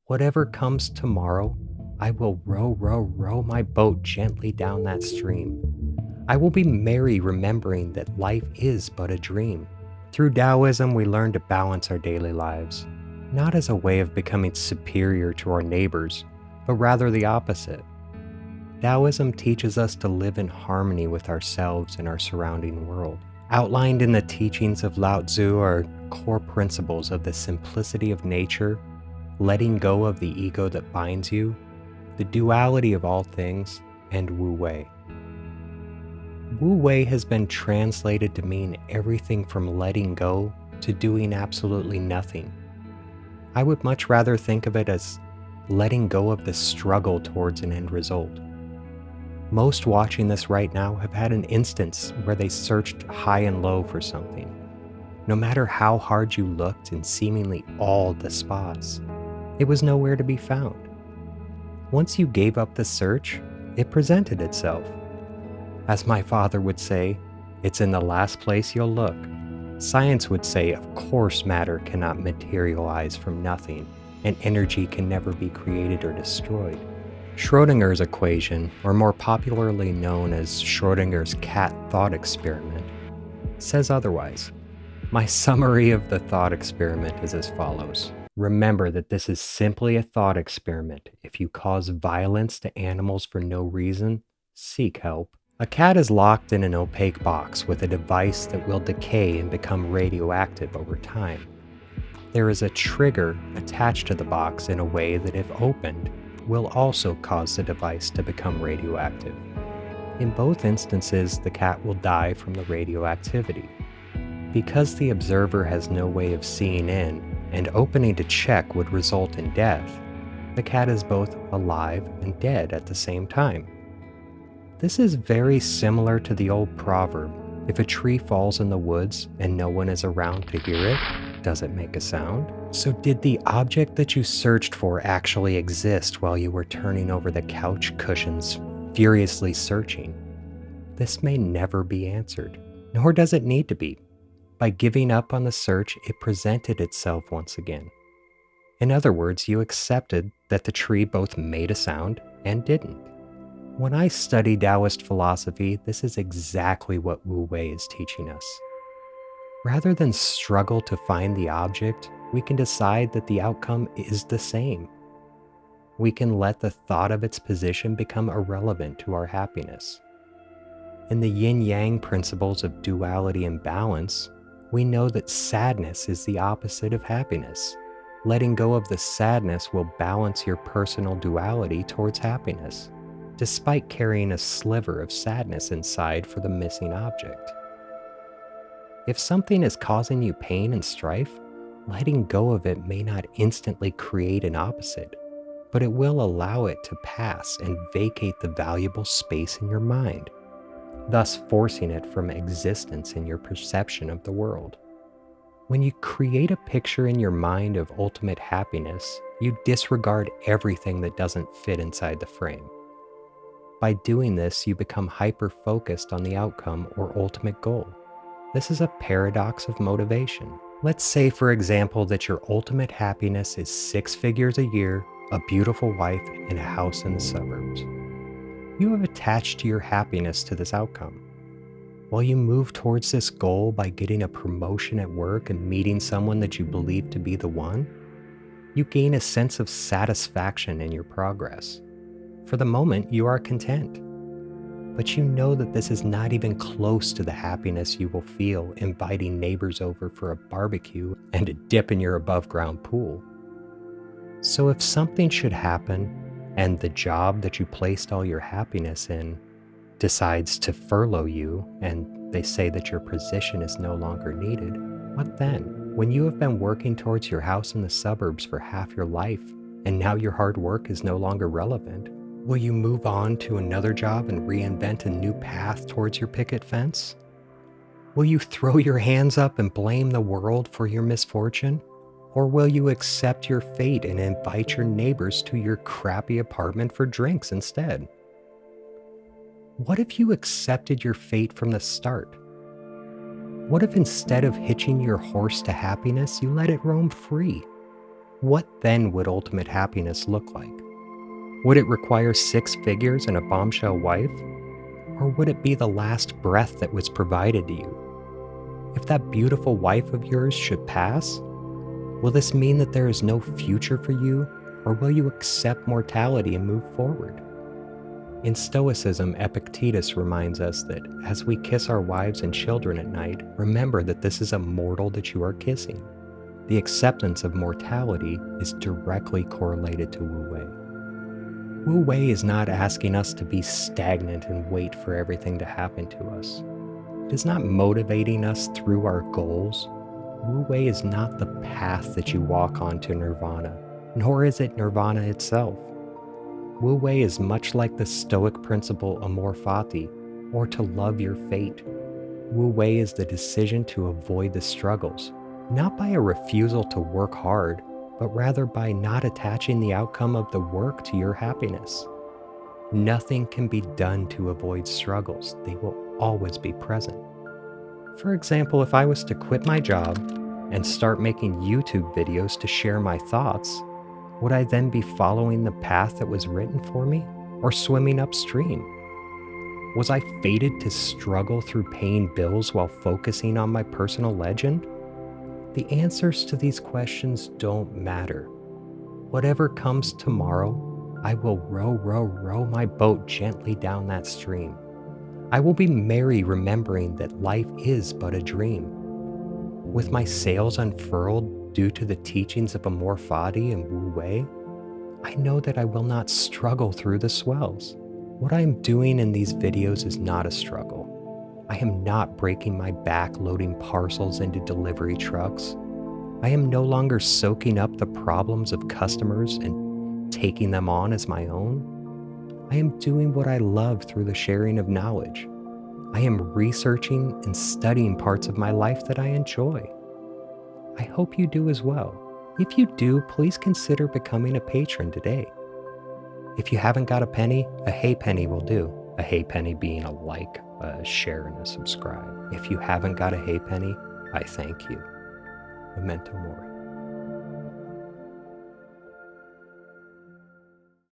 Whatever comes tomorrow, I will row, row, row my boat gently down that stream. I will be merry remembering that life is but a dream. Through Taoism, we learn to balance our daily lives, not as a way of becoming superior to our neighbors, but rather the opposite. Taoism teaches us to live in harmony with ourselves and our surrounding world. Outlined in the teachings of Lao Tzu are core principles of the simplicity of nature, letting go of the ego that binds you, the duality of all things, and Wu Wei. Wu Wei has been translated to mean everything from letting go to doing absolutely nothing. I would much rather think of it as letting go of the struggle towards an end result. Most watching this right now have had an instance where they searched high and low for something. No matter how hard you looked in seemingly all the spots, it was nowhere to be found. Once you gave up the search, it presented itself. As my father would say, it's in the last place you'll look. Science would say, of course, matter cannot materialize from nothing, and energy can never be created or destroyed. Schrödinger's equation, or more popularly known as Schrödinger's cat thought experiment, says otherwise. My summary of the thought experiment is as follows. Remember that this is simply a thought experiment. If you cause violence to animals for no reason, seek help. A cat is locked in an opaque box with a device that will decay and become radioactive over time. There is a trigger attached to the box in a way that, if opened, will also cause the device to become radioactive. In both instances, the cat will die from the radioactivity. Because the observer has no way of seeing in, and opening to check would result in death, the cat is both alive and dead at the same time. This is very similar to the old proverb, if a tree falls in the woods and no one is around to hear it, does it make a sound? So did the object that you searched for actually exist while you were turning over the couch cushions, furiously searching? This may never be answered, nor does it need to be. By giving up on the search, it presented itself once again. In other words, you accepted that the tree both made a sound and didn't. When I study Taoist philosophy, this is exactly what Wu Wei is teaching us. Rather than struggle to find the object, we can decide that the outcome is the same. We can let the thought of its position become irrelevant to our happiness. In the yin-yang principles of duality and balance, we know that sadness is the opposite of happiness. Letting go of the sadness will balance your personal duality towards happiness, despite carrying a sliver of sadness inside for the missing object. If something is causing you pain and strife, letting go of it may not instantly create an opposite, but it will allow it to pass and vacate the valuable space in your mind, thus forcing it from existence in your perception of the world. When you create a picture in your mind of ultimate happiness, you disregard everything that doesn't fit inside the frame. By doing this, you become hyper-focused on the outcome or ultimate goal. This is a paradox of motivation. Let's say, for example, that your ultimate happiness is 6 figures a year, a beautiful wife, and a house in the suburbs. You have attached your happiness to this outcome. While you move towards this goal by getting a promotion at work and meeting someone that you believe to be the one, you gain a sense of satisfaction in your progress. For the moment, you are content. But you know that this is not even close to the happiness you will feel inviting neighbors over for a barbecue and a dip in your above-ground pool. So if something should happen, and the job that you placed all your happiness in decides to furlough you, and they say that your position is no longer needed, what then? When you have been working towards your house in the suburbs for half your life, and now your hard work is no longer relevant, will you move on to another job and reinvent a new path towards your picket fence? Will you throw your hands up and blame the world for your misfortune? Or will you accept your fate and invite your neighbors to your crappy apartment for drinks instead? What if you accepted your fate from the start? What if instead of hitching your horse to happiness, you let it roam free? what then would ultimate happiness look like? Would it require 6 figures and a bombshell wife? Or would it be the last breath that was provided to you? If that beautiful wife of yours should pass, will this mean that there is no future for you, or will you accept mortality and move forward? In Stoicism, Epictetus reminds us that as we kiss our wives and children at night, remember that this is a mortal that you are kissing. The acceptance of mortality is directly correlated to Wu Wei. Wu Wei is not asking us to be stagnant and wait for everything to happen to us. It is not motivating us through our goals. Wu Wei is not the path that you walk on to nirvana, nor is it nirvana itself. Wu Wei is much like the Stoic principle amor fati, or to love your fate. Wu Wei is the decision to avoid the struggles, not by a refusal to work hard, but rather by not attaching the outcome of the work to your happiness. Nothing can be done to avoid struggles. They will always be present. For example, if I was to quit my job and start making YouTube videos to share my thoughts, would I then be following the path that was written for me, or swimming upstream? Was I fated to struggle through paying bills while focusing on my personal legend? The answers to these questions don't matter. Whatever comes tomorrow, I will row my boat gently down that stream. I will be merry remembering that life is but a dream. With my sails unfurled due to the teachings of amor fati and Wu Wei, I know that I will not struggle through the swells. What I am doing in these videos is not a struggle. I am not breaking my back loading parcels into delivery trucks. I am no longer soaking up the problems of customers and taking them on as my own. I am doing what I love through the sharing of knowledge. I am researching and studying parts of my life that I enjoy. I hope you do as well. If you do, please consider becoming a patron today. If you haven't got a penny, a hey penny will do. A hey penny being a like, a share, and a subscribe. If you haven't got a hey penny, I thank you. Memento mori.